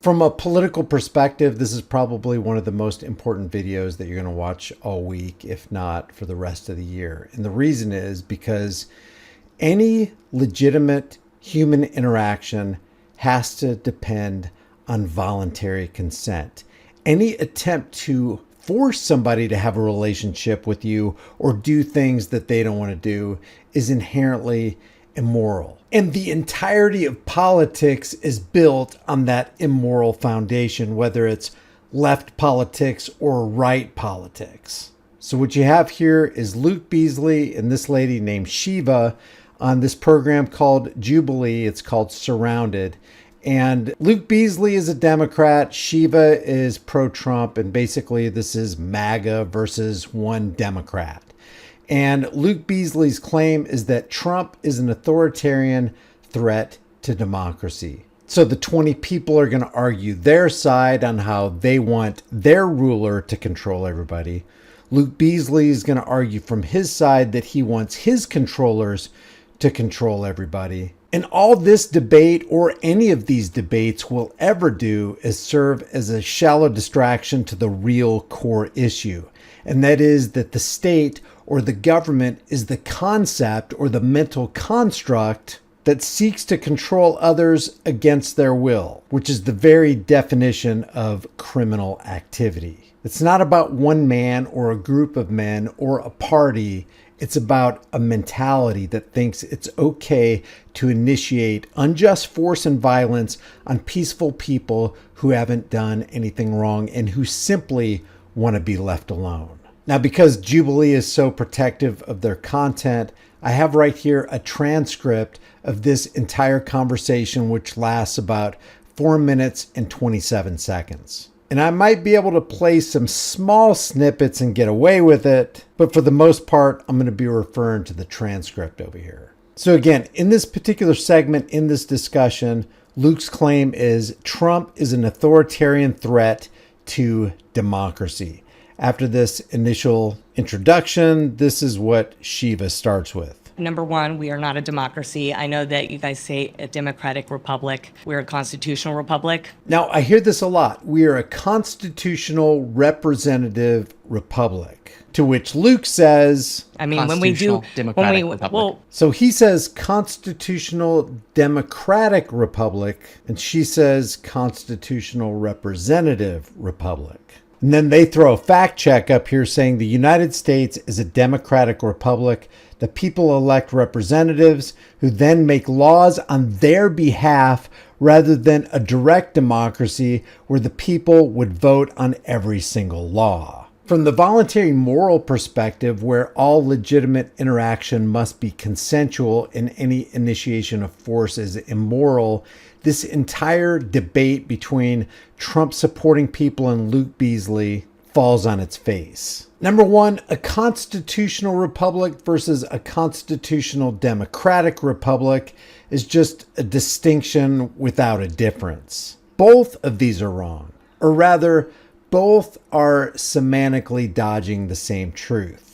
From a political perspective, this is probably one of the most important videos that you're going to watch all week, if not for the rest of the year. And the reason is because any legitimate human interaction has to depend on voluntary consent. Any attempt to force somebody to have a relationship with you or do things that they don't want to do is inherently immoral. And the entirety of politics is built on that immoral foundation, whether it's left politics or right politics. So what you have here is Luke Beasley and this lady named Shiva on this program called Jubilee. It's called Surrounded. And Luke Beasley is a Democrat. Shiva is pro-Trump. And basically this is MAGA versus one Democrat. And Luke Beasley's claim is that Trump is an authoritarian threat to democracy. So the 20 people are going to argue their side on how they want their ruler to control everybody. Luke Beasley is going to argue from his side that he wants his controllers to control everybody. And all this debate, or any of these debates, will ever do is serve as a shallow distraction to the real core issue. And that is that the state or the government is the concept or the mental construct that seeks to control others against their will, which is the very definition of criminal activity. It's not about one man or a group of men or a party. It's about a mentality that thinks it's okay to initiate unjust force and violence on peaceful people who haven't done anything wrong and who simply want to be left alone. Now, because Jubilee is so protective of their content, I have right here a transcript of this entire conversation, which lasts about 4 minutes and 27 seconds. And I might be able to play some small snippets and get away with it, but for the most part, I'm going to be referring to the transcript over here. So again, in this particular segment, in this discussion, Luke's claim is Trump is an authoritarian threat to democracy. After this initial introduction, this is what Shiva starts with. Number one, we are not a democracy. I know that you guys say a democratic republic. We're a constitutional republic. Now, I hear this a lot. We are a constitutional representative republic. To which Luke says... I mean, when we do... Democratic republic. Well, so he says constitutional democratic republic, and she says constitutional representative republic. And then they throw a fact check up here saying the United States is a democratic republic. The people elect representatives who then make laws on their behalf rather than a direct democracy where the people would vote on every single law. From the voluntary moral perspective, where all legitimate interaction must be consensual and any initiation of force is immoral, this entire debate between Trump supporting people and Luke Beasley falls on its face. Number one, a constitutional republic versus a constitutional democratic republic is just a distinction without a difference. Both of these are wrong, or rather, both are semantically dodging the same truth.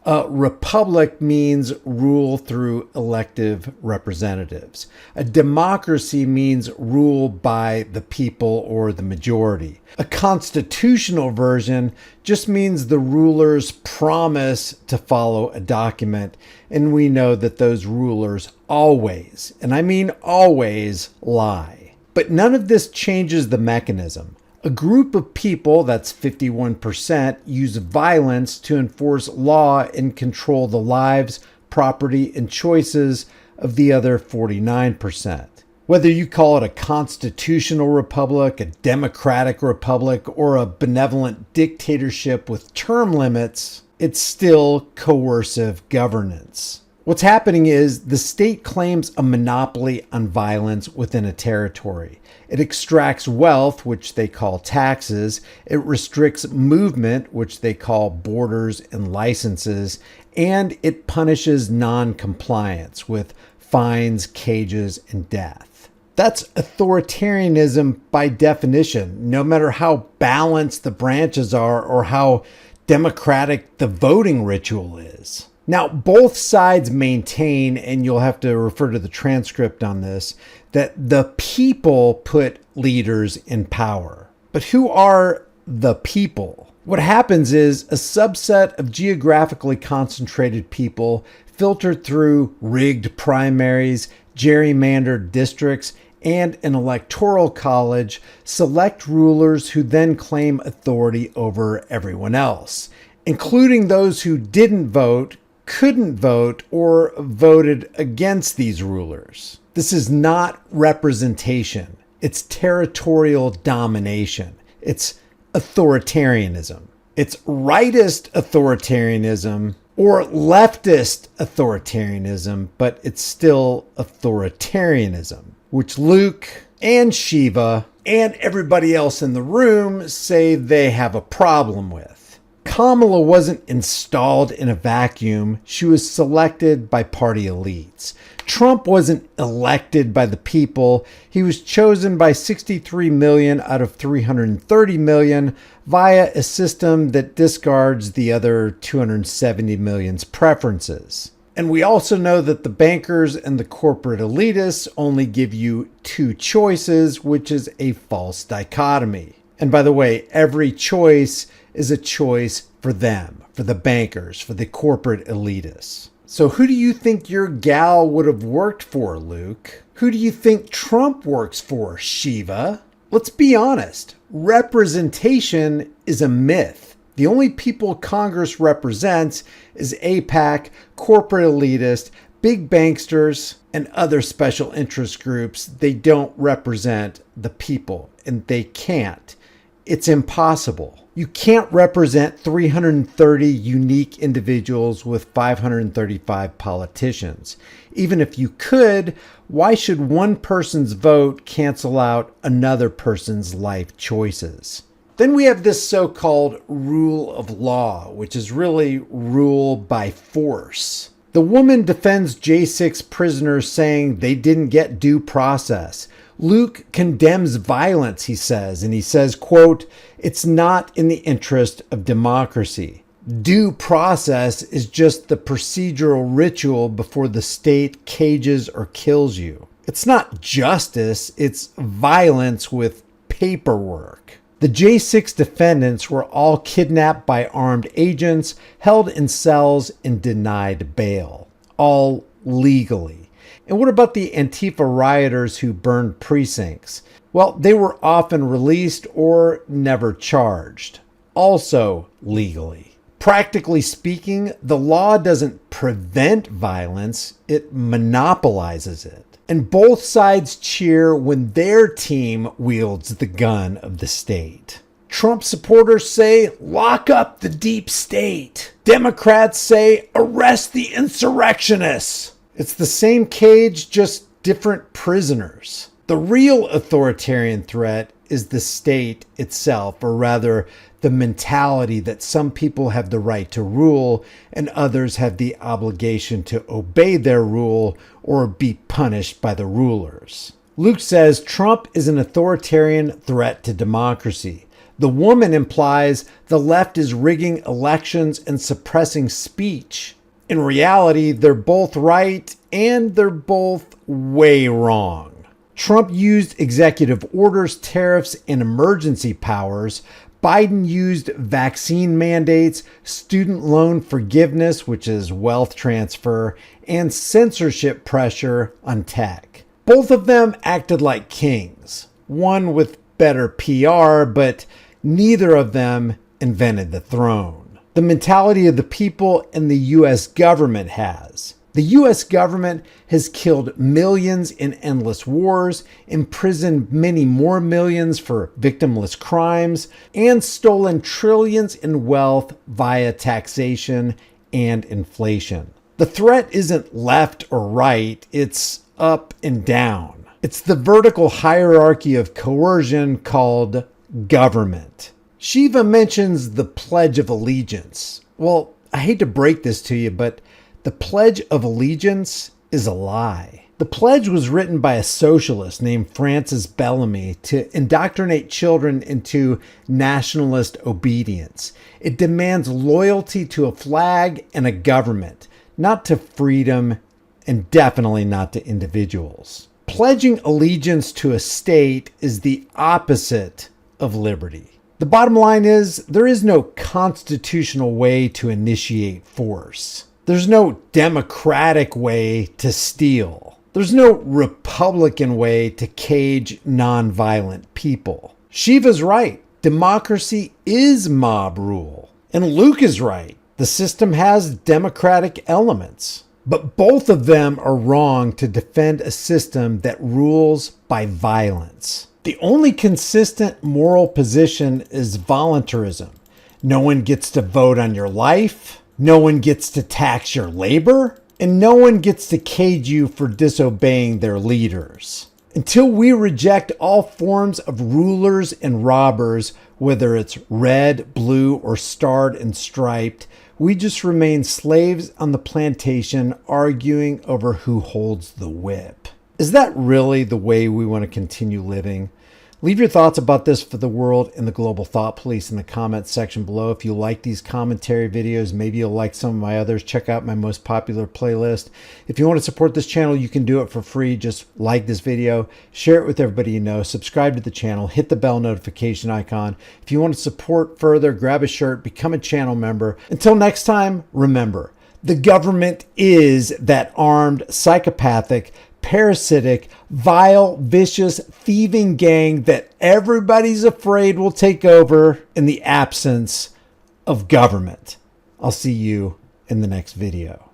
A republic means rule through elective representatives. A democracy means rule by the people or the majority. A constitutional version just means the rulers promise to follow a document, and we know that those rulers always, and I mean always, lie. But none of this changes the mechanism. A group of people, that's 51%, use violence to enforce law and control the lives, property, and choices of the other 49%. Whether you call it a constitutional republic, a democratic republic, or a benevolent dictatorship with term limits, it's still coercive governance. What's happening is the state claims a monopoly on violence within a territory. It extracts wealth, which they call taxes. It restricts movement, which they call borders and licenses. And it punishes non-compliance with fines, cages, and death. That's authoritarianism by definition, no matter how balanced the branches are or how democratic the voting ritual is. Now, both sides maintain, and you'll have to refer to the transcript on this, that the people put leaders in power. But who are the people? What happens is a subset of geographically concentrated people filtered through rigged primaries, gerrymandered districts, and an electoral college select rulers who then claim authority over everyone else, including those who didn't vote, couldn't vote, or voted against these rulers. This is not representation. It's territorial domination. It's authoritarianism. It's rightist authoritarianism or leftist authoritarianism, but it's still authoritarianism, which Luke and Shiva and everybody else in the room say they have a problem with. Kamala wasn't installed in a vacuum. She was selected by party elites. Trump wasn't elected by the people. He was chosen by 63 million out of 330 million via a system that discards the other 270 million's preferences. And we also know that the bankers and the corporate elitists only give you two choices, which is a false dichotomy. And by the way, every choice is a choice for them, for the bankers, for the corporate elitists. So who do you think your gal would have worked for, Luke? Who do you think Trump works for, Shiva? Let's be honest. Representation is a myth. The only people Congress represents is AIPAC, corporate elitists, big banksters, and other special interest groups. They don't represent the people, and they can't. It's impossible. You can't represent 330 unique individuals with 535 politicians. Even if you could, why should one person's vote cancel out another person's life choices? Then we have this so-called rule of law, which is really rule by force. The woman defends J6 prisoners saying they didn't get due process. Luke condemns violence, he says, and he says, quote, "It's not in the interest of democracy. Due process is just the procedural ritual before the state cages or kills you. It's not justice, it's violence with paperwork." The J6 defendants were all kidnapped by armed agents, held in cells, and denied bail. All legally. And what about the Antifa rioters who burned precincts? Well, they were often released or never charged. Also legally. Practically speaking, the law doesn't prevent violence, it monopolizes it. And both sides cheer when their team wields the gun of the state. Trump supporters say, lock up the deep state. Democrats say, arrest the insurrectionists. It's the same cage, just different prisoners. The real authoritarian threat is the state itself, or rather, the mentality that some people have the right to rule and others have the obligation to obey their rule or be punished by the rulers. Luke says Trump is an authoritarian threat to democracy. The woman implies the left is rigging elections and suppressing speech. In reality, they're both right and they're both way wrong. Trump used executive orders, tariffs, and emergency powers. Biden used vaccine mandates, student loan forgiveness, which is wealth transfer, and censorship pressure on tech. Both of them acted like kings, one with better PR, but neither of them invented the throne. The mentality of the people and the U.S. government has. The U.S. government has killed millions in endless wars, imprisoned many more millions for victimless crimes, and stolen trillions in wealth via taxation and inflation. The threat isn't left or right, it's up and down. It's the vertical hierarchy of coercion called government. Shiva mentions the Pledge of Allegiance. Well, I hate to break this to you, but the Pledge of Allegiance is a lie. The pledge was written by a socialist named Francis Bellamy to indoctrinate children into nationalist obedience. It demands loyalty to a flag and a government, not to freedom, and definitely not to individuals. Pledging allegiance to a state is the opposite of liberty. The bottom line is there is no constitutional way to initiate force. There's no democratic way to steal. There's no Republican way to cage nonviolent people. Shiva's right. Democracy is mob rule. And Luke is right. The system has democratic elements. But both of them are wrong to defend a system that rules by violence. The only consistent moral position is voluntarism. No one gets to vote on your life. No one gets to tax your labor. And no one gets to cage you for disobeying their leaders. Until we reject all forms of rulers and robbers, whether it's red, blue, or starred and striped, we just remain slaves on the plantation arguing over who holds the whip. Is that really the way we want to continue living? Leave your thoughts about this for the world and the global thought police in the comments section below. If you like these commentary videos, maybe you'll like some of my others. Check out my most popular playlist. If you want to support this channel, you can do it for free. Just like this video, share it with everybody you know, subscribe to the channel, hit the bell notification icon. If you want to support further, grab a shirt, become a channel member. Until next time, remember, the government is that armed, psychopathic, parasitic, vile, vicious, thieving gang that everybody's afraid will take over in the absence of government. I'll see you in the next video.